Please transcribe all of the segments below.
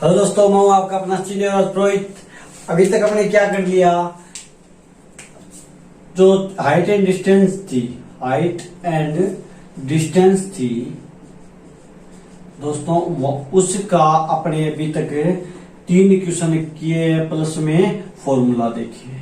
Hello दोस्तों, मैं हूं आपका अपना सीनियर पुरोहित। अभी तक हमने क्या कर लिया, जो हाइट एंड डिस्टेंस थी दोस्तों, उसका अपने अभी तक 3 क्वेश्चन किए प्लस में फॉर्मूला देखिए।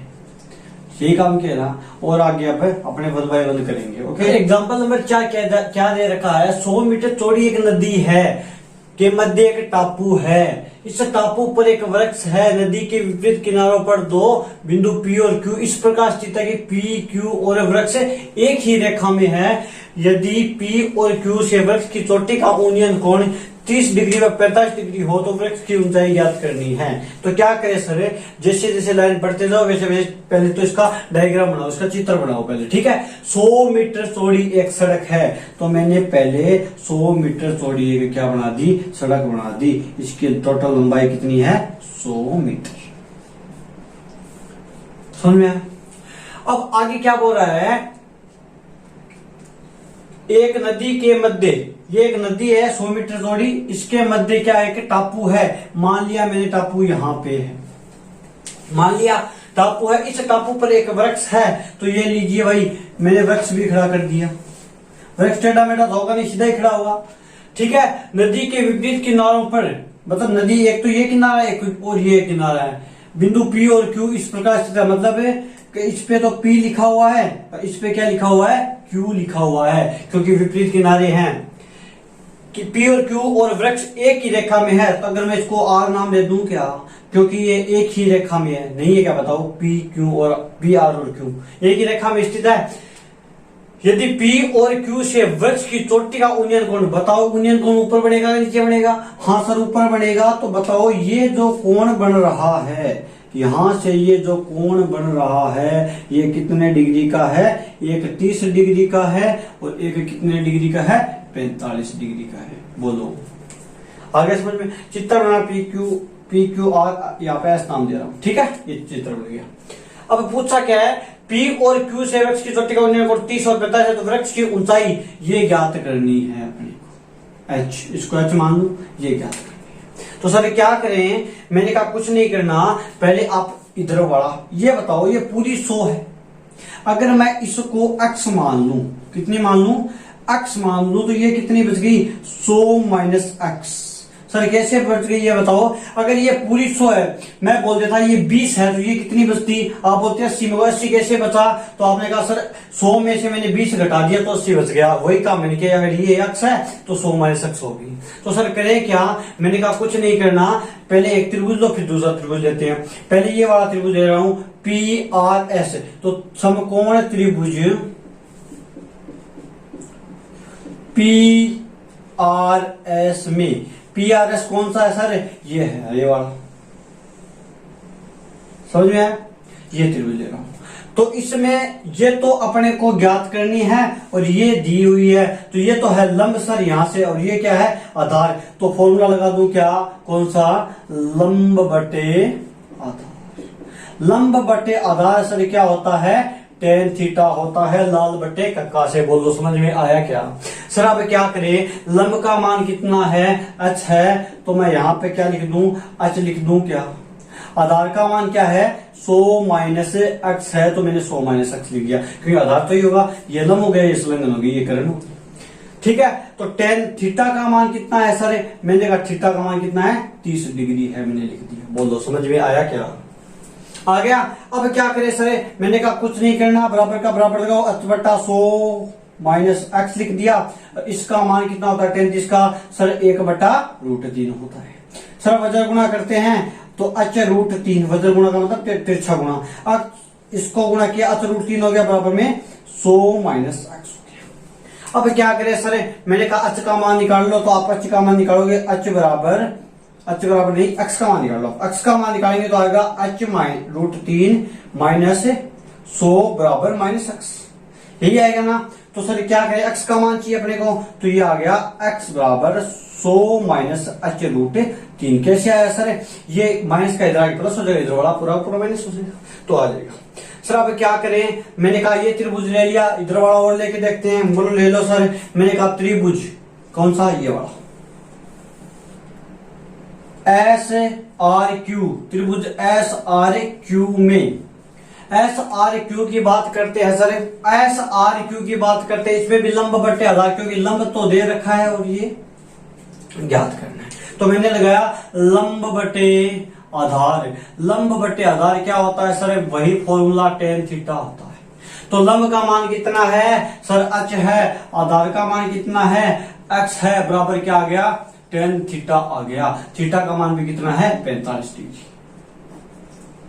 यही काम किया ना, और आगे अब अपने 1 बाय 1 करेंगे। ओके, एग्जांपल नंबर 4 क्या दे रखा है। 100 मीटर चौड़ी एक नदी है के मध्य एक टापू है। इस टापू पर एक वृक्ष है। नदी के विपरीत किनारों पर 2 बिंदु P और Q इस प्रकार स्थित है कि P, Q और वृक्ष एक ही रेखा में है। यदि P और Q से वृक्ष की चोटी का उन्नयन कोण 30 डिग्री व 45 डिग्री हो तो वृक्ष की ऊंचाई ज्ञात करनी है। तो क्या करें सर, जैसे जैसे लाइन पढ़ते जाओ वैसे वैसे पहले तो इसका डायग्राम बनाओ, इसका चित्र बनाओ पहले, ठीक है। 100 मीटर चौड़ी एक सड़क है, तो मैंने पहले 100 मीटर चौड़ी एक क्या बना दी, सड़क बना दी। इसकी टोटल लंबाई कितनी है, 100 मीटर। समझ में आया? अब आगे क्या बोल रहा है, एक नदी के मध्य, ये एक नदी है 100 मीटर चौड़ी, इसके मध्य क्या है कि टापू है। मान लिया मैंने टापू यहां पे है, मान लिया टापू है। इस टापू पर एक वृक्ष है, तो ये लीजिए भाई, मैंने वृक्ष भी खड़ा कर दिया। वृक्ष टेढ़ा मेढ़ा तो होगा नहीं, सीधा ही खड़ा होगा, ठीक है। नदी के विपरीत किनारों पर, मतलब नदी एक तो ये किनारा है, एक और ये किनारा है। बिंदु P और Q इस प्रकार स्थित है, मतलब है कि इस पे तो P लिखा हुआ है और इस पे क्या लिखा हुआ है, Q लिखा हुआ है, क्योंकि विपरीत किनारे हैं कि P और Q और वृक्ष एक ही रेखा में है। तो अगर मैं इसको R नाम दे दूं क्या, क्योंकि ये एक ही रेखा में है, नहीं है क्या बताओ, P, Q और P, R और Q एक ही रेखा में स्थित है। यदि P और Q से वृक्ष की चोटी का उन्नयन कोण बताओ, उन्नयन कोण ऊपर बढ़ेगा नीचे बढ़ेगा, हाँ सर ऊपर बढ़ेगा। तो बताओ ये जो कोण बन रहा है, यहां से ये जो कोण बन रहा है, ये कितने डिग्री का है, एक 30 डिग्री का है और एक कितने डिग्री का है, 45 डिग्री का है। बोलो आगे समझ में? चित्र बना, पी क्यू आर, यहाँ पे एस नाम दे रहा हूं, ठीक है। ये चित्र बन गया। अब पूछा क्या है, P और Q से वृक्ष की चोटी का उन्नयन कोण 30 और 45 है, तो वृक्ष की ऊंचाई ये ज्ञात करनी है अपने को। H, इसको H मान लो, ये ज्ञात करनी है। तो सर क्या करें, मैंने कहा कुछ नहीं करना, पहले आप इधर वाला ये बताओ, ये पूरी 100 है। अगर मैं इसको x मान लू, कितनी मान लू, x मान लू, तो ये कितनी बच गई, 100 माइनस x। सर कैसे बच गई ये बताओ। अगर ये पूरी 100 है, मैं बोल देता ये 20 है, तो ये कितनी बचती, आप बोलते हैं 80 में, 80 कैसे बचा। तो आपने कहा सर 100 में से मैंने 20 घटा दिया तो 80 बच गया। वही काम मैंने किया, अगर ये x है तो 100 माइनस x होगी। तो सर करें क्या, मैंने कहा कुछ नहीं करना, पहले एक त्रिभुज लो फिर दूसरा त्रिभुज लेते हैं। पहले ये वाला त्रिभुज ले रहा हूं PRS, तो समकोण त्रिभुज PRS में PRS कौन सा है सर, ये है, ये वाला, समझ में आया? ये त्रिभुज ले रहा हूं, तो इसमें ये तो अपने को ज्ञात करनी है और ये दी हुई है, तो ये तो है लंब सर यहां से, और ये क्या है, आधार। तो फॉर्मूला लगा दूं क्या, कौन सा, लंब बटे आधार। लंब बटे आधार सर क्या होता है, टेन थीटा होता है, लाल बटे कक्का से। बोल दो समझ में आया क्या। सर अब क्या करें, लंब का मान कितना है, h है, तो मैं यहां पे क्या लिख दूं, h लिख दूं क्या। आधार का मान क्या है, 100 माइनस x है, तो मैंने 100 माइनस x लिख दिया, क्योंकि आधार तो ही होगा, ये लंब हो गया, ये संलग्न होगी, ये करण होगी, ठीक है। तो टेन थीटा का मान कितना है सर, मैंने कहा थीटा का मान कितना है, 30 डिग्री है, मैंने लिख दिया। बोल दो समझ में आया क्या, आ गया। अब क्या करें सर, मैंने कहा कुछ नहीं करना, बराबर का बराबर लगाओ, h बटा 100 माइनस x लिख दिया। इसका मान कितना होता है, 10, इसका सर 1 बटा √3 होता है। सर वजन गुणा करते हैं तो h √3, वजन गुणा का मतलब तिरछा गुणा, अब इसको गुणा किया, h √3 हो गया, बराबर में 100 माइनस x हो गया। अब क्या करें सर, मैंने कहा h का मान निकाल लो, तो आप h का मान निकालोगे, h बराबर नहीं, x का मान निकाल लो। x का मान निकालेंगे तो आएगा h √3 माइनस 100 बराबर माइनस x, यही आएगा ना। तो सर क्या करें, x का मान चाहिए अपने को, तो ये आ गया x बराबर 100 माइनस h √3। कैसे आया सर, ये माइनस का इधर प्लस हो जाएगा, इधर वाला पूरा पूरा माइनस हो जाएगा, तो आ जाएगा। सर अब क्या करें, मैंने कहा ये त्रिभुज ले लिया, इधर वाला और लेके देखते हैं। बोलो ले लो सर, मैंने कहा त्रिभुज कौन सा, ये वाला एस आर क्यू, त्रिभुज एस आर क्यू में एस आर क्यू की बात करते हैं सर, एस आर क्यू की बात करते हैं, इसमें भी लंब बटे आधार, क्योंकि लंब तो दे रखा है और ये ज्ञात करना है। तो मैंने लगाया लंब बटे आधार। लंब बटे आधार क्या होता है सर, वही फॉर्मूला tan थीटा होता है। तो लंब का मान कितना है सर, h है, आधार का मान कितना है, x है, बराबर क्या आ गया, tan थीटा आ गया। थीटा का मान भी कितना है, 45 डिग्री।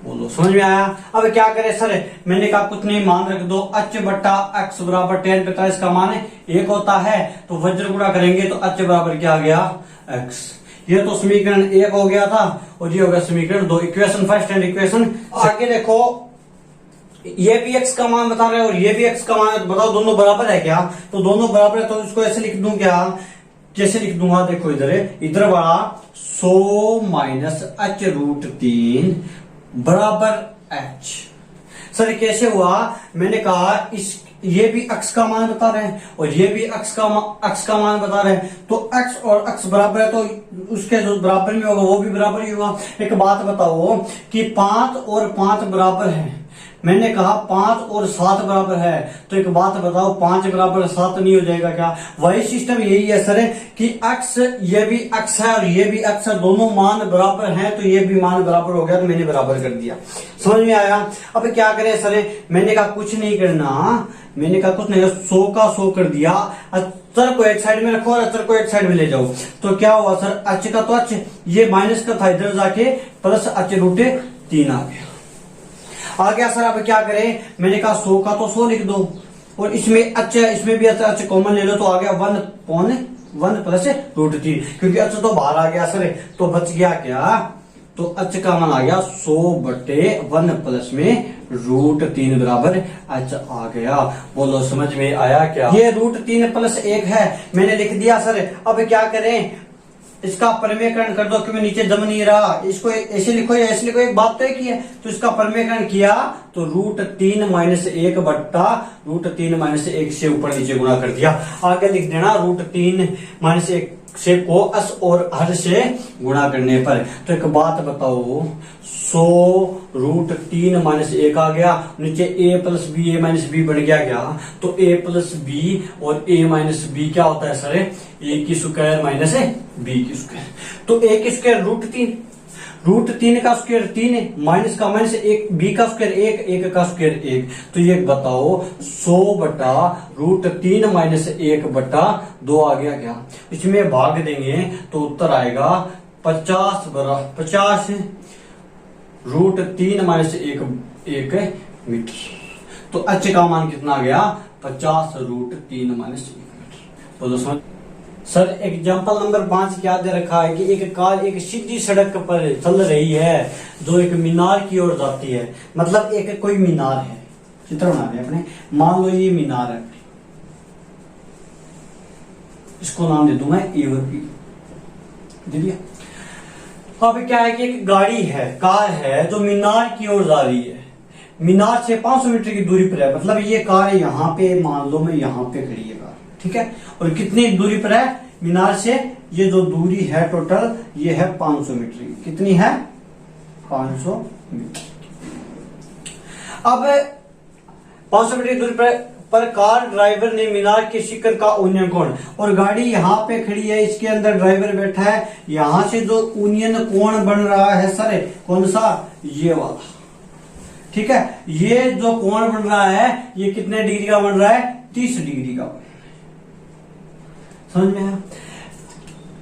बोलो समझ में आया। अब क्या करें सर, मैंने कहा कुछ नहीं, मान रख दो, h बटा x बराबर tan 45 का मान 1 होता है, तो वज्र गुणा करेंगे तो h बराबर क्या आ गया, x। ये तो समीकरण 1 हो गया था और ये हो गया समीकरण 2, इक्वेशन फर्स्ट एंड इक्वेशन। आगे देखो, ये भी x का मान बता रहे हैं और ये भी x का मान है, तो बताओ दोनों बराबर है क्या। तो दोनों बराबर है तो इसको ऐसे लिख दूं क्या, जैसे लिख दूंगा, देखो इधर वाला 100 माइनस h रूट 3 बराबर h। सर कैसे हुआ, मैंने कहा इस ये भी x का मान बता रहे हैं और ये भी x का मान बता रहे हैं, तो x और x बराबर है तो उसके जो बराबर में होगा वो भी बराबर ही होगा। एक बात बताओ कि 5 और 5 बराबर है, मैंने कहा 5 और 7 बराबर है, तो एक बात बताओ 5 बराबर 7 नहीं हो जाएगा क्या। वही सिस्टम यही है सर कि x, ये भी x है और ये भी x है, दोनों मान बराबर हैं तो ये भी मान बराबर हो गया, तो मैंने बराबर कर दिया। समझ में आया। अब क्या करें सर, मैंने कहा कुछ नहीं करना, मैंने कहा कुछ नहीं, 100 का 100 कर दिया, अचर को एक साइड में रखो और अचर को एक साइड में ले जाओ, तो क्या हुआ सर, h का तो h, ये माइनस का था, इधर जाके प्लस h रूट 3 आ गया। आ गया सर। अब क्या करें, मैंने कहा 100 का तो 100 लिख दो और इसमें अच्छा, इसमें भी अच्छा कॉमन ले लो, तो आ गया 1 प्लस रूट 3, क्योंकि अच्छा तो बाहर आ गया सर, तो बच गया क्या, तो अच्छा का मान आ गया 100 बटे 1 प्लस में रूट 3 बराबर h आ गया। बोलो समझ में आया क्या। ये रूट 3 प्लस 1 है, मैंने लिख दिया सर। अब क्या करें, इसका परिमेयकरण कर दो, क्योंकि नीचे जम नहीं रहा, इसको ऐसे लिखो या ऐसे लिखो, एक बात तो की है, तो इसका परिमेयकरण किया तो रूट 3 माइनस 1 बट्टा रूट 3 माइनस 1 से ऊपर नीचे गुणा कर दिया। आगे लिख देना रूट 3 माइनस 1 से को अस और हर से गुणा करने पर। तो एक बात बताओ, 100 रूट 3 माइनस 1 आ गया, नीचे a plus B A minus B बन गया क्या, तो a प्लस बी और a माइनस बी क्या होता है सर, a की स्क्वायर माइनस b की स्क्वायर, तो a की स्क्वायर रूट 3 का स्क्वायर 3 माइनस का माइनस 1, b का स्क्वायर 1 का स्क्वायर 1, तो ये बताओ 100 बटा रूट 3 माइनस 1 बटा 2 आ गया क्या, इसमें भाग देंगे तो उत्तर आएगा 50 रूट 3 माइनस 1 मीटर। तो h का मान कितना आ गया, 50 रूट 3 माइनस 1 मीटर। बोलो समझ। सर एग्जाम्पल नंबर 5 क्या दे रखा है कि एक कार एक सीधी सड़क पर चल रही है जो एक मीनार की ओर जाती है, मतलब एक कोई मीनार है, चित्र बना रहे अपने, मान लो ये मीनार है, इसको नाम दे दूंगा ए और बी, दे दिया। अब क्या है कि एक गाड़ी है, कार है जो मीनार की ओर जा रही है, मीनार से 500 मीटर की दूरी पर है, मतलब ये कार यहाँ पे, मान लो मैं यहाँ पे खड़ी है कार, ठीक है, और कितनी दूरी पर है मीनार से, ये जो दूरी है टोटल ये है 500 मीटर की, कितनी है 500 मीटर। अब 500 मीटर की दूरी पर कार ड्राइवर ने मीनार के शिखर का यूनियन कोण, और गाड़ी यहाँ पे खड़ी है, इसके अंदर ड्राइवर बैठा है, यहां से जो यूनियन कोण बन रहा है सर, कौन सा, ये वाला, ठीक है, ये जो कोण बन रहा है ये कितने डिग्री का बन रहा है, 30 डिग्री का। समझ में आया।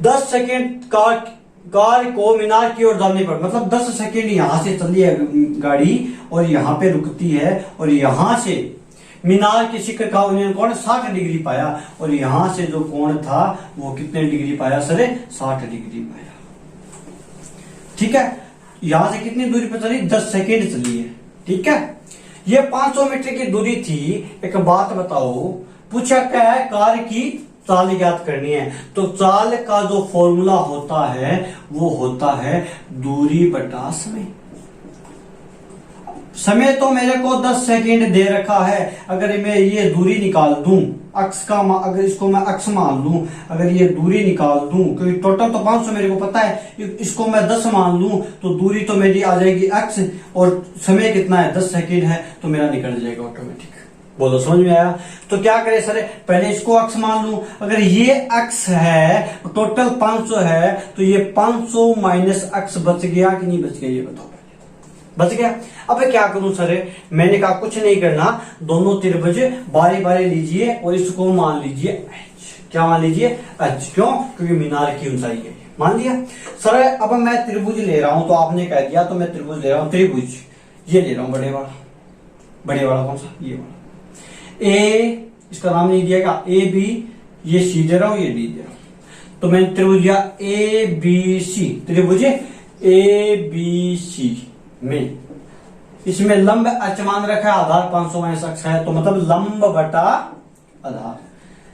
10 सेकेंड कार को मीनार की ओर जाने पर, मतलब 10 सेकेंड यहां से चली है गाड़ी और यहां पे रुकती है, और यहां से मीनार के शिखर का यूनियन कोण 60 डिग्री पाया, और यहां से जो कोण था वो कितने डिग्री पाया सर, 60 डिग्री पाया, ठीक है। यहां से कितनी दूरी पर चली, 10 सेकेंड चली है, ठीक है। ये 500 मीटर की दूरी थी। एक बात बताओ, पूछा क्या है, कार की चाल ज्ञात करनी है, तो चाल का जो फॉर्मूला होता है वो होता है दूरी बटा समय। समय तो मेरे को 10 सेकेंड दे रखा है, अगर मैं ये दूरी निकाल दूं अक्स का अगर इसको मैं अक्स मान लूं, अगर ये दूरी निकाल दूं, क्योंकि टोटल तो 500 मेरे को पता है, इसको मैं 10 मान लूं तो दूरी तो मेरी आ जाएगी अक्स, और समय कितना है 10 सेकेंड है, तो मेरा निकल जाएगा ऑटोमेटिक। बोलो समझ में आया? तो क्या करे सर, पहले इसको अक्स मान लूं, अगर ये अक्स है टोटल 500 है, तो ये 500 माइनस अक्स बच गया कि नहीं बच गया, ये बताओ। बच गया। अब क्या करूं सर, मैंने कहा कुछ नहीं करना, दोनों त्रिभुज बारी बारी लीजिए और इसको मान लीजिए h। क्या मान लीजिए? h। क्यों? क्योंकि मीनार की ऊंचाई है, मान लिया सर। अब मैं त्रिभुज ले रहा हूं, तो आपने कह दिया तो मैं त्रिभुज ले रहा हूं, त्रिभुज ये ले रहा हूं, बड़े वाला। बड़े वाला कौन सा? ये वाला। ए, इसका नाम नहीं दिया क्या? ए बी, ये सी दे रहा हूं, ये डी दे रहा हूं, तो मैंने त्रिभुज दिया ए बी सी, त्रिभुज ए बी सी में इसमें लंब h मान रखा है, आधार 500 माइनस अक्स है, तो मतलब लंब बटा आधार।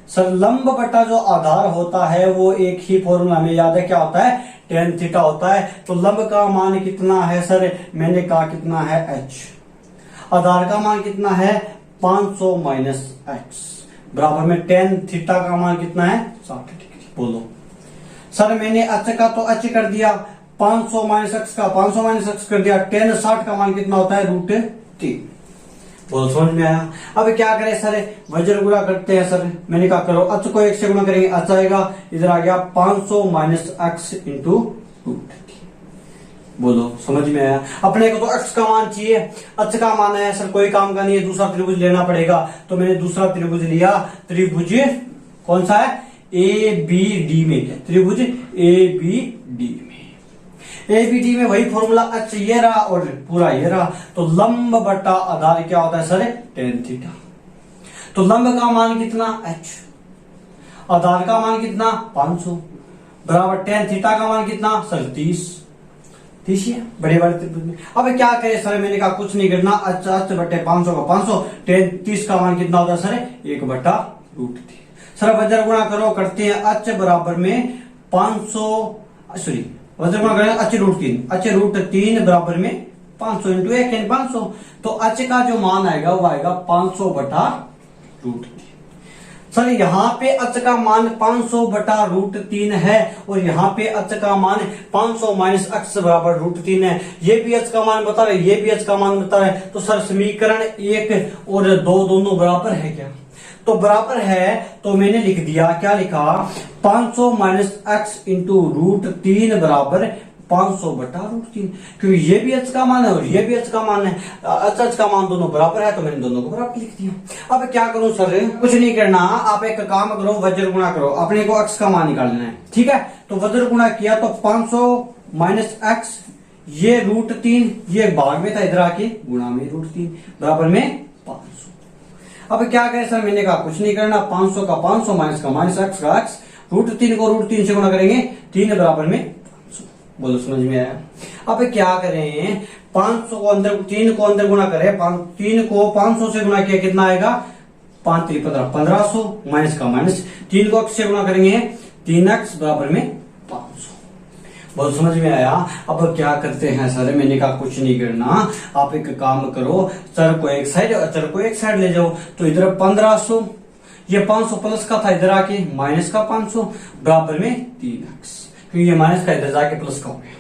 सर लंब बटा जो आधार होता है वो एक ही फॉर्मूला हमें याद है, क्या होता है? tan थीटा होता है। तो लंब का मान कितना है सर? मैंने कहा कितना है? h। आधार का मान कितना है? 500 माइनस एक्स, बराबर में tan थीटा का मान कितना है? 60 डिग्री। बोलो सर, मैंने h का तो h कर दिया, 500 माइनस एक्स का 500 माइनस एक्स कर दिया, tan 60 का मान कितना होता है? √3। बोल समझ में आया? अब क्या करें सर, वज्र गुणा करते हैं सर। मैंने कहा करो, h को 1 से गुणा करेंगे, h आएगा, इधर आ गया 500 माइनस एक्स इंटू √3। बोलो समझ में आया? अपने को तो x का मान चाहिए, h का मान है सर, कोई काम का नहीं है, दूसरा त्रिभुज लेना पड़ेगा। तो मैंने दूसरा त्रिभुज लिया, त्रिभुज कौन सा है? ए बी डी में, त्रिभुज ए बी डी में। एबीडी में वही फॉर्मूला h ये रहा और पूरा ये रहा, तो लंब बटा आधार क्या होता है सर? tan theta. तो लंब का मान कितना? h, आधार का मान कितना? 500, बराबर tan थीटा का मान कितना सर? 30 है बड़े बड़े त्रिभुज में। अब क्या करें सर, मैंने कहा कुछ नहीं करना, h बटे 500 का 500, tan 30 का मान कितना होता है सर? 1/√3। सर वज्र गुणा करो, करते हैं h बराबर में 500, सॉरी वज्र गुणा करें h√3, h√3 बराबर में 500 इंटू 1 यानी 500, तो h का जो मान आएगा वो आएगा 500/√3। सर यहाँ पे h का मान 500/√3 है, और यहाँ पे h का मान 500 माइनस x बराबर √3 है। ये भी h का मान बता रहे, ये भी h का मान बता रहे, तो सर समीकरण 1 और 2 दोनों बराबर है क्या? तो बराबर है, तो मैंने लिख दिया, क्या लिखा? 500 माइनस एक्स इंटू √3 बराबर 500/√3, क्योंकि ये भी h का मान है और ये भी h का मान है, h का मान दोनों बराबर है, तो मैंने दोनों को बराबर लिख दिया। अब क्या करूं सर, कुछ नहीं करना, आप एक काम करो, वज्र गुणा करो, अपने को x का मान निकालना है, ठीक है? तो वज्र गुणा किया तो 500 माइनस एक्स, ये √3, ये भाग में था, इधर आके गुणा में √3 बराबर में 500। अब क्या करें सर, मैंने कहा कुछ नहीं करना, 500 का 500 माइनस का माइनस एक्स का एक्स, √3 को √3 से गुणा करेंगे, 3 बराबर में 500। बोलो समझ में आया? अब क्या करें, 500 को अंदर, 3 को अंदर गुणा करें, 3 को 500 से गुणा किया कितना आएगा? 5 3 15, 1500 माइनस का माइनस, 3 को x से गुणा करेंगे, 3x बराबर में 500। बहुत समझ में आया? अब क्या करते हैं सर, मैंने कहा कुछ नहीं करना, आप एक काम करो, चर को एक साइड और चर को एक साइड ले जाओ, तो इधर 1500, ये 500 प्लस का था, इधर आके माइनस का 500 बराबर में 3x, क्योंकि ये माइनस का इधर जाके प्लस का हो गया।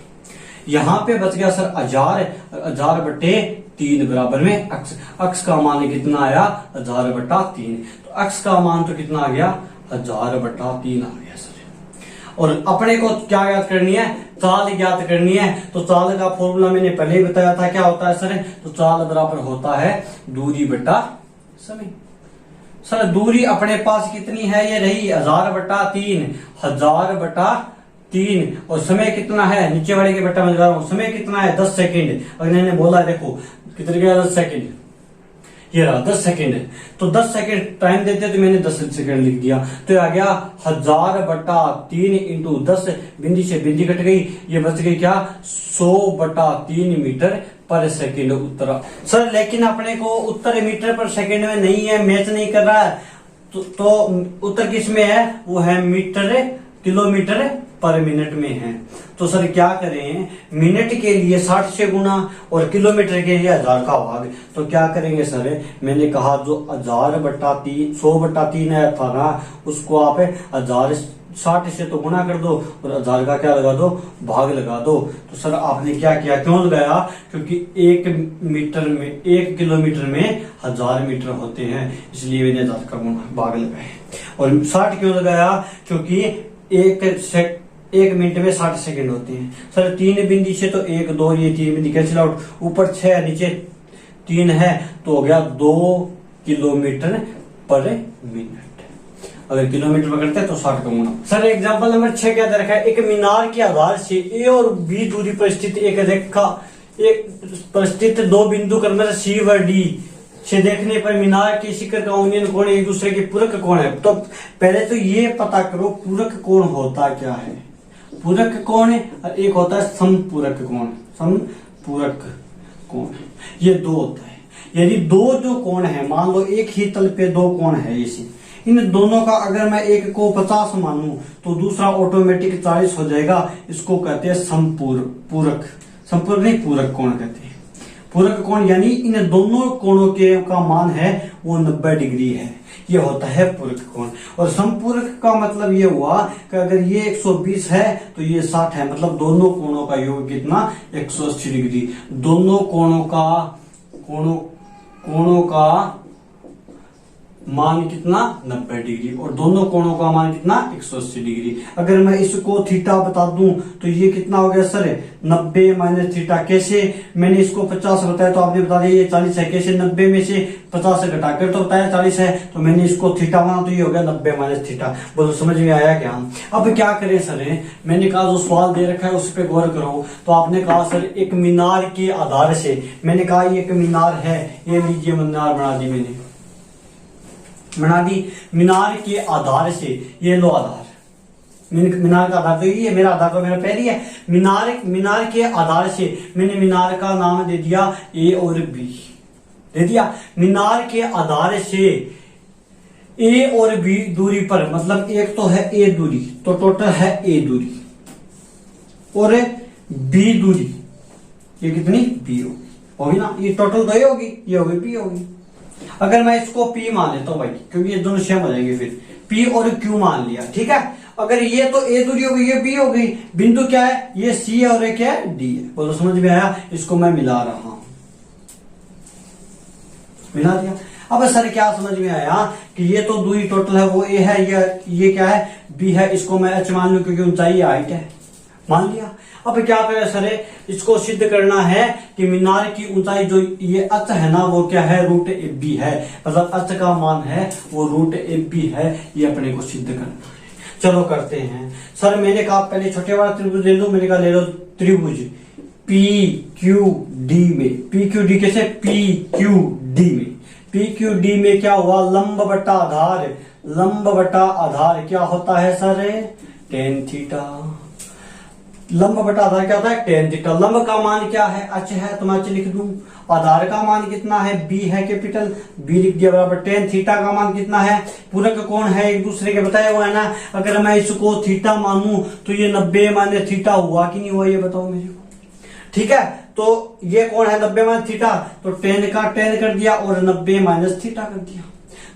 यहाँ पे बच गया सर 1000/3 बराबर में x का मान कितना आया? 1000/3, तो x का मान तो कितना आ गया? 1000/3 आ गया सर। और अपने को क्या याद करनी है? चाल ज्ञात करनी है। तो चाल का फॉर्मूला मैंने पहले ही बताया था, क्या होता है सर? तो चाल बराबर होता है दूरी बटा समय। सर दूरी अपने पास कितनी है? ये रही 1000/3, 1000/3, और समय कितना है? नीचे वाले के बट्टा में लगा रहा हूं, समय कितना है? 10 सेकेंड। अगर मैंने बोला देखो कितने गया? 10 सेकेंड, ये रहा 10 सेकेंड। तो 10 सेकेंड टाइम देते तो मैंने 10 सेकेंड लिख दिया, तो आ गया 1000/3 इंटू 10, बिंदी से बिंदी कट गई, ये बच गई क्या? 100/3 मीटर पर सेकेंड उत्तर। सर लेकिन अपने को उत्तर मीटर पर सेकेंड में नहीं है, मैच नहीं कर रहा है, तो उत्तर किस में है? वो है मीटर किलोमीटर पर मिनट में है। तो सर क्या करें, मिनट के लिए 60 से गुना और किलोमीटर के लिए 1000 का भाग। तो क्या करेंगे सर, मैंने कहा जो 1000/3 100/3 था ना, उसको आप 1060 से तो गुना कर दो और 1000 का क्या लगा दो, भाग लगा दो। तो सर आपने क्या किया, क्यों लगाया, क्योंकि 1 किलोमीटर में 1000 मीटर होते हैं, इसलिए मैंने 1000 का गुना भाग लगाए। और 60 क्यों लगाया, क्योंकि एक मिनट में 60 सेकंड होते हैं। सर 3 बिंदी से तो 1 2 ये 3 बिंदी कैंसिल आउट, ऊपर 6 नीचे 3 है, तो हो गया 2 किलोमीटर पर मिनट। अगर किलोमीटर में करते हैं तो 60 का गुना। सर एग्जांपल नंबर 6 क्या दे रखा है, एक मीनार के आधार से ए और बी दूरी पर स्थित एक रेखा पर स्थित 2 बिंदु क्रमशः सी व डी से देखने पर मीनार के शिखर का उन्नयन कोण एक दूसरे के पूरक कोण है। तो पहले तो ये पता करो पूरक कोण होता क्या है। पूरक कोण और एक होता है समपूरक कोण। समपूरक कोण ये 2 होता है। यदि 2 जो कोण है, मान लो एक ही तल पे 2 कोण है, इसी इन दोनों का अगर मैं एक को 50 मानूं तो दूसरा ऑटोमेटिक 40 हो जाएगा। इसको कहते हैं पूरक। संपूरक नहीं, पूरक कोण कहते हैं। पूरक कोण यानी इन दोनों कोणों के का मान है वो 90 डिग्री है, ये होता है पूरक कोण। और संपूरक का मतलब ये हुआ कि अगर ये 120 है तो ये 60 है, मतलब दोनों कोणों का योग कितना, 180 डिग्री। दोनों कोणों का मान कितना, 90 डिग्री, और दोनों कोणों का मान कितना, 180 डिग्री। अगर मैं इसको थीटा बता दूं तो ये कितना हो गया सर, 90 माइनस थीटा। कैसे, मैंने इसको 50 बताया तो आपने बता दिया ये 40 है। कैसे, 90 में से 50 से घटाकर तो बताया 40 है, तो मैंने इसको थीटा माना तो ये हो गया 90 माइनस थीटा। बोलो समझ में आया क्या। अब क्या करें सर, मैंने कहा जो सवाल दे रखा है उस पर गौर करो। तो आपने कहा सर एक मीनार के आधार से, मैंने कहा ये एक मीनार है, ये लीजिए मीनार बना दी, मैंने बना दी। मीनार के आधार से, ये लो आधार, मीनार का आधार तो ये है, मेरा आधार तो मेरा पैर ही है। मीनार के आधार से मैंने मीनार का नाम दे दिया ए और बी, दे दिया। मीनार के आधार से ए और बी दूरी पर, मतलब एक तो है ए दूरी, तो टोटल है ए दूरी, और बी दूरी, ये कितनी, बी होगी ना, ये टोटल तो ये होगी, ये होगी बी होगी। अगर मैं इसको P मान लेता हूं भाई, क्योंकि ये दोनों सेम हो जाएंगे, फिर P और Q मान लिया, ठीक है। अगर ये तो A दूरी हो गई, ये B हो गई, बिंदु क्या है, ये C है और ये क्या है, D है। बोलो समझ में आया। इसको मैं मिला रहा हूं, मिला दिया। अब सर क्या समझ में आया कि ये तो दूरी टोटल है वो A है, ये क्या है, B है। इसको मैं H मान लू क्योंकि ऊंचाई हाइट है, मान लिया। अब क्या करें सर, इसको सिद्ध करना है कि मीनार की ऊंचाई जो ये अच है ना, वो क्या है, √AB है, मतलब अच का मान है वो √AB है। ये अपने को सिद्ध करना है। चलो करते हैं। सर मैंने कहा पहले छोटे वाला त्रिभुज ले लो, मैंने कहा ले लो त्रिभुज PQD में। PQD कैसे, PQD में, PQD में क्या हुआ, लंब बटा आधार। लंब बटा आधार क्या होता है सर, tan थीटा। लंब बटा आधार क्या होता है, tan थीटा। लंब का मान क्या है, h है, तो मैं h लिख दूं। आधार का मान कितना है, b है, कैपिटल B लिख दिया, बराबर tan थीटा का मान कितना है। पूरक कोण है एक दूसरे के, बताया हुआ है ना। अगर मैं इसको थीटा मानूं तो ये 90 माइनस थीटा हुआ कि नहीं हुआ, ये बताओ मेरे को, ठीक है। तो ये कौन है, 90 माइनस थीटा, तो tan का tan कर दिया और 90 माइनस थीटा कर दिया।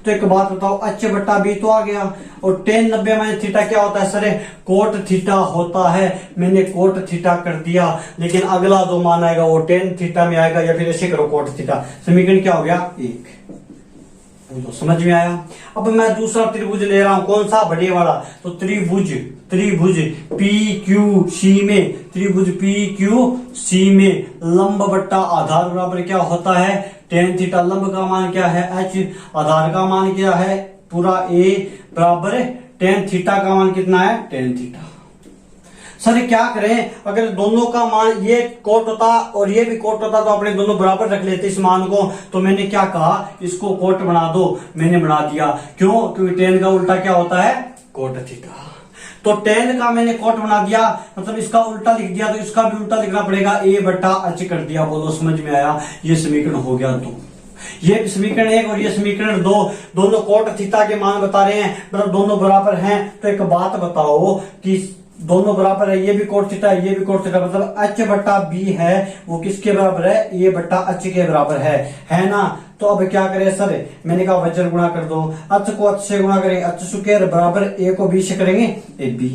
तो एक बात बताओ, h बटा b तो आ गया, और tan 90 माइनस थीटा क्या होता है सर, कोट थीटा होता है। मैंने कोट थीटा कर दिया, लेकिन अगला जो मान आएगा वो tan थीटा में आएगा, या फिर ऐसे करो कोट थीटा। समीकरण क्या हो गया, 1। तो समझ में आया। अब मैं दूसरा त्रिभुज ले रहा हूं, कौन सा, बड़े वाला। तो त्रिभुज PQC में, त्रिभुज PQC में लंब बट्टा आधार बराबर क्या होता है, tan थीटा। लंब का मान क्या है, h, आधार का मान क्या है, पूरा A बराबर tan थीटा का मान कितना है, tan थीटा। सर क्या करें, अगर दोनों का मान ये कोट होता और ये भी कोट होता तो अपने दोनों बराबर रख लेते इस मान को। तो मैंने क्या कहा, इसको कोट बना दो, मैंने बना दिया। क्यों, क्योंकि tan का उल्टा क्या होता है, कोट थीटा। तो tan का मैंने कोट बना दिया, मतलब इसका उल्टा लिख दिया, तो इसका भी उल्टा लिखना पड़ेगा, A बटा h कर दिया। बोलो समझ में आया। ये समीकरण हो गया 2। ये समीकरण 1 और ये समीकरण 2, दोनों कोट थीटा के मान बता रहे हैं, मतलब दोनों बराबर हैं। तो एक बात बताओ कि दोनों बराबर है, ये भी कोट थीटा ये भी कोट थीटा, मतलब h बट्टा b है वो किसके बराबर है, a बट्टा h के बराबर है ना। तो अब क्या करें सर, मैंने कहा वज्र गुणा कर दो, h को h से गुणा करेंगे, h स्क्वायर बराबर a को b से करेंगे ए b।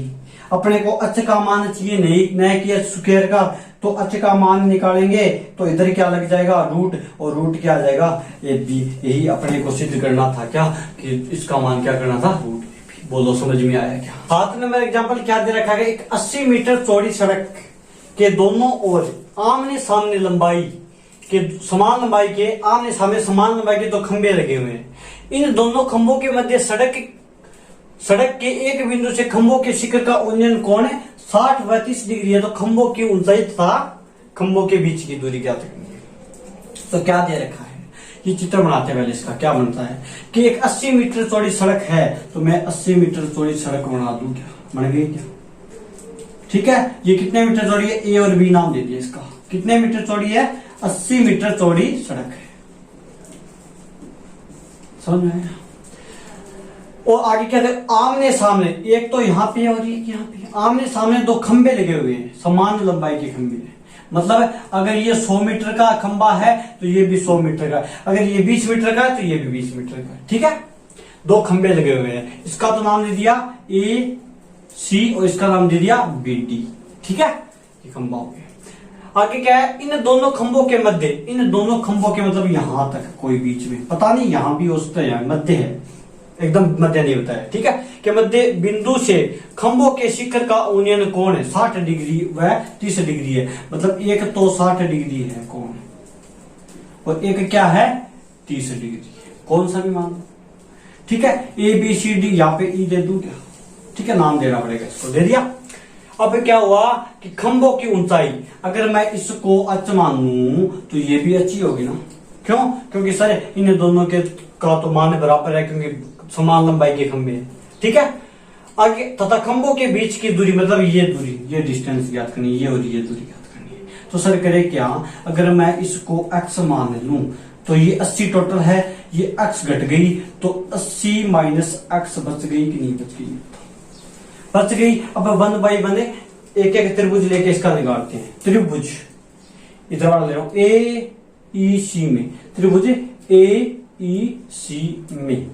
अपने को h का मान चाहिए नहीं कि h स्क्वायर का, तो h का मान निकालेंगे तो इधर क्या लग जाएगा रूट, और रूट क्या आ जाएगा ए बी। यही अपने को सिद्ध करना था क्या, कि इसका मान क्या करना था रूट। बोलो समझ में आया क्या। 7 नंबर एग्जांपल क्या दे रखा है, एक 80 मीटर चौड़ी सड़क के दोनों ओर आमने सामने लंबाई के समान लंबाई के आमने सामने समान लंबाई के दो खंबे लगे हुए हैं। इन दोनों खंभों के मध्य सड़क के एक बिंदु से खंभों के शिखर का उन्नयन कोण 60 व 30 डिग्री है। तो खंभों की ऊंचाई तथा खंभों के बीच की दूरी ज्ञात करनी है। तो क्या दे रखा है, ये चित्र बनाते हैं पहले, इसका क्या बनता है कि एक 80 मीटर चौड़ी सड़क है, तो मैं 80 मीटर चौड़ी सड़क बना दूं, क्या बन गई क्या। ठीक है, ये कितने मीटर चौड़ी है, ए और बी नाम दे दिया इसका। कितने मीटर चौड़ी है, 80 मीटर चौड़ी सड़क है। समझ में आया। और आगे क्या है, आमने सामने, एक तो यहाँ पे और एक यहाँ पे, आमने सामने दो खंबे लगे हुए हैं, समान लंबाई के खंबे हैं। मतलब अगर ये 100 मीटर का खंबा है तो ये भी 100 मीटर का, अगर ये 20 मीटर का है तो ये भी 20 मीटर का। ठीक है, दो खंबे लगे हुए हैं, इसका तो नाम दे दिया ए सी और इसका नाम दे दिया बी डी। ठीक है, ये खंबा हो गया। आगे क्या है, इन दोनों खंभों के मध्य, इन दोनों खंभों के मतलब यहां तक कोई बीच में, पता नहीं यहां भी हो सकता है, मध्य है, एकदम मध्य नहीं होता है। ठीक है, के मध्य बिंदु से खंभों के शिखर का उन्नयन कोण 60 डिग्री व 30 डिग्री है। मतलब एक तो 60 डिग्री है कोण, और एक क्या है 30 डिग्री है, कौन सा भी मान लो। ठीक है, ए बी सी डी, यहाँ पे ई दे दूं क्या। ठीक है, नाम देना पड़ेगा, इसको दे दिया। अब क्या हुआ कि खंभों की ऊंचाई, अगर मैं इसको h मानूं तो ये भी अच्छी होगी ना। क्यों, क्योंकि सर इन दोनों के का तो मान बराबर है, क्योंकि समान लंबाई के खंभे हैं। ठीक है, आगे तथा खंभों के बीच की दूरी, मतलब ये दूरी, ये डिस्टेंस ज्ञात करनी है, ये और ये दूरी ज्ञात करनी है। तो सर करे क्या, अगर मैं इसको x मान लूं तो ये 80 टोटल है, ये x घट गई तो 80 माइनस x बच गई कि नहीं बच गई, बच गई। अब 1 बाई 1 एक एक त्रिभुज लेके इसका निकालते हैं। त्रिभुज इधर वाला ले रहा हूं, ए ई सी में, त्रिभुज ए ई सी में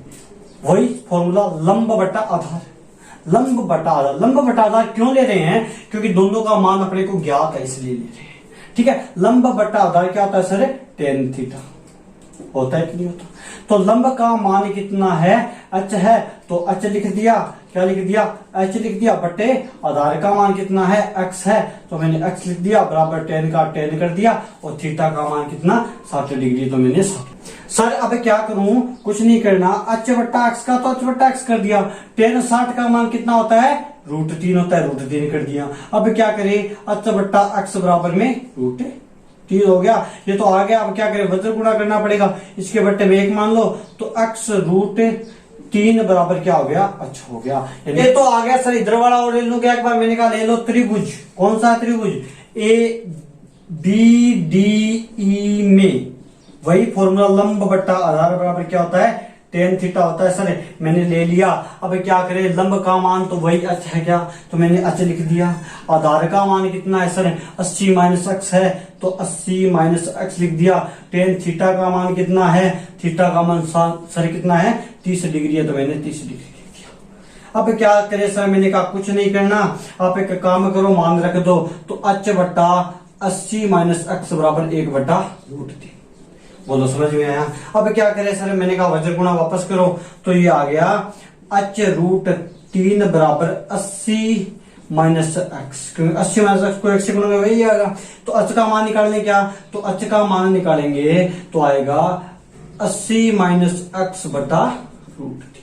वही फॉर्मूला लंब बटा आधार। लंब बटा आधार, लंब बटा आधार क्यों ले रहे हैं, क्योंकि दोनों का मान अपने को ज्ञात है इसलिए ले रहे हैं। ठीक है, लंब बटा आधार क्या होता है सर, tan थीटा होता है कि नहीं होता। तो लंब का मान कितना है, h है, तो h लिख दिया, क्या लिख दिया h लिख दिया, बटे आधार का मान कितना है x है, तो मैंने x लिख दिया बराबर tan का tan कर दिया, और थीटा का मान कितना 60 डिग्री, तो मैंने 60। सर अब क्या करूं, कुछ नहीं करना, h बट्टा x का तो h बट्टा x कर दिया, tan 60 का मान कितना होता है √3 होता है, √3 कर दिया। अब क्या करें, h बट्टा x बराबर में √3 हो गया, ये तो आ गया। अब क्या करें, वज्र गुणा करना पड़ेगा, इसके बट्टे में 1 मान लो, तो x √3 बराबर क्या हो गया, अच्छा हो गया। ये तो आ गया सर, इधर वाला और ले लूंगा एक बार, मैंने कहा ले लो त्रिभुज, कौन सा त्रिभुज, ए बी डी ई में वही फॉर्मूला लंब बट्टा आधार बराबर क्या होता है tan थीटा होता है। सर मैंने ले लिया, अब क्या करें, लंब का मान तो वही h है क्या, तो मैंने h लिख दिया। आधार का मान कितना है सर, 80 माइनस x है, तो 80 माइनस x लिख दिया। tan थीटा का मान कितना है, थीटा का मान सर कितना है 30 डिग्री है, तो मैंने 30 डिग्री लिख दिया। अब क्या करें सर, मैंने कहा कुछ नहीं करना, आप एक काम करो, मान रख दो, तो h बट्टा 80 माइनस x बराबर 1 बट्टा √3। बोलो समझ में आया। अब क्या करें सर, मैंने कहा वज्र गुणा वापस करो, तो ये आ गया h √3 बराबर 80 माइनस x, क्योंकि 80 माइनस x को 1 से गुणा में वही आएगा। तो h का मान निकालने क्या, तो h का मान निकालेंगे तो आएगा 80 माइनस x बटा √3।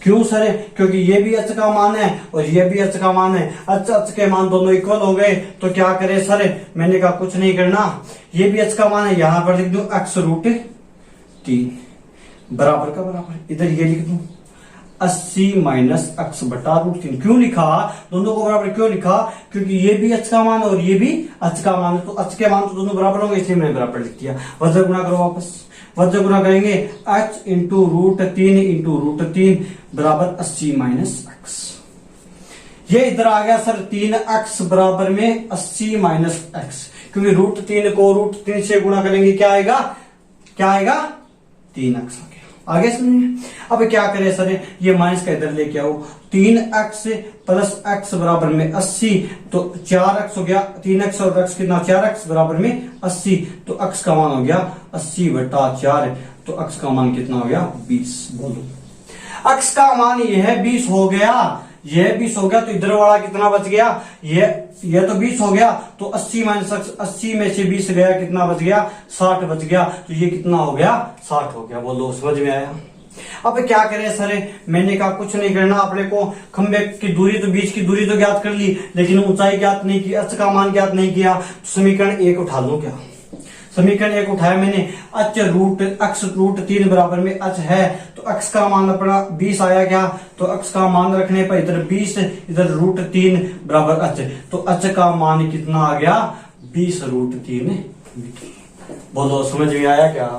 क्यों सर, क्योंकि ये भी h का मान है और ये भी h का मान है, h के मान दोनों इक्वल हो गए। तो क्या करें सर, मैंने कहा कुछ नहीं करना, ये भी h का मान है, यहां पर लिख दूं x √3 बराबर का बराबर, इधर ये लिख दूं 80 माइनस x बटा √3। क्यों लिखा, दोनों को बराबर क्यों लिखा, क्योंकि ये भी h का मान और ये भी h का मान है, तो h के मान तो दोनों बराबर होंगे, इसलिए मैंने बराबर लिख दिया। वज्र गुणा करो वापस, वज्र गुणा करेंगे h इंटू √3 इंटू √3 बराबर 80 माइनस x। ये इधर आ गया सर 3x बराबर में 80 माइनस एक्स, क्योंकि √3 को √3 से गुणा करेंगे क्या आएगा, 3x आ गया। आगे समझिए, अब क्या करें सर, ये माइनस का इधर लेके आओ, 3x प्लस x बराबर में 80, तो 4x हो गया, 3x और x कितना 4x बराबर में 80, तो x का मान हो गया 80/4, तो x का मान कितना हो गया 20। बोलो x का मान ये है 20 हो गया, यह 20 हो गया, तो इधर वाला कितना बच गया, ये तो 20 हो गया, तो 80 माइनस 80 में से 20 गया, कितना बच गया 60 बच गया, तो ये कितना हो गया 60 हो गया। बोलो समझ में आया। अब क्या करें सर, मैंने कहा कुछ नहीं करना, अपने को खंबे की दूरी तो बीच की दूरी तो ज्ञात कर ली, लेकिन ऊंचाई ज्ञात नहीं की, अच का मान ज्ञात नहीं किया, तो समीकरण 1 उठा लो। क्या समीकरण 1 उठाया मैंने, अच x √3 बराबर में अच है, तो x का मान अपना 20 आया क्या, तो x का मान रखने पर इधर 20, इधर √3 बराबर अच, तो अच का मान कितना आ गया 20 √3 मीटर। बोलो समझ में आया क्या।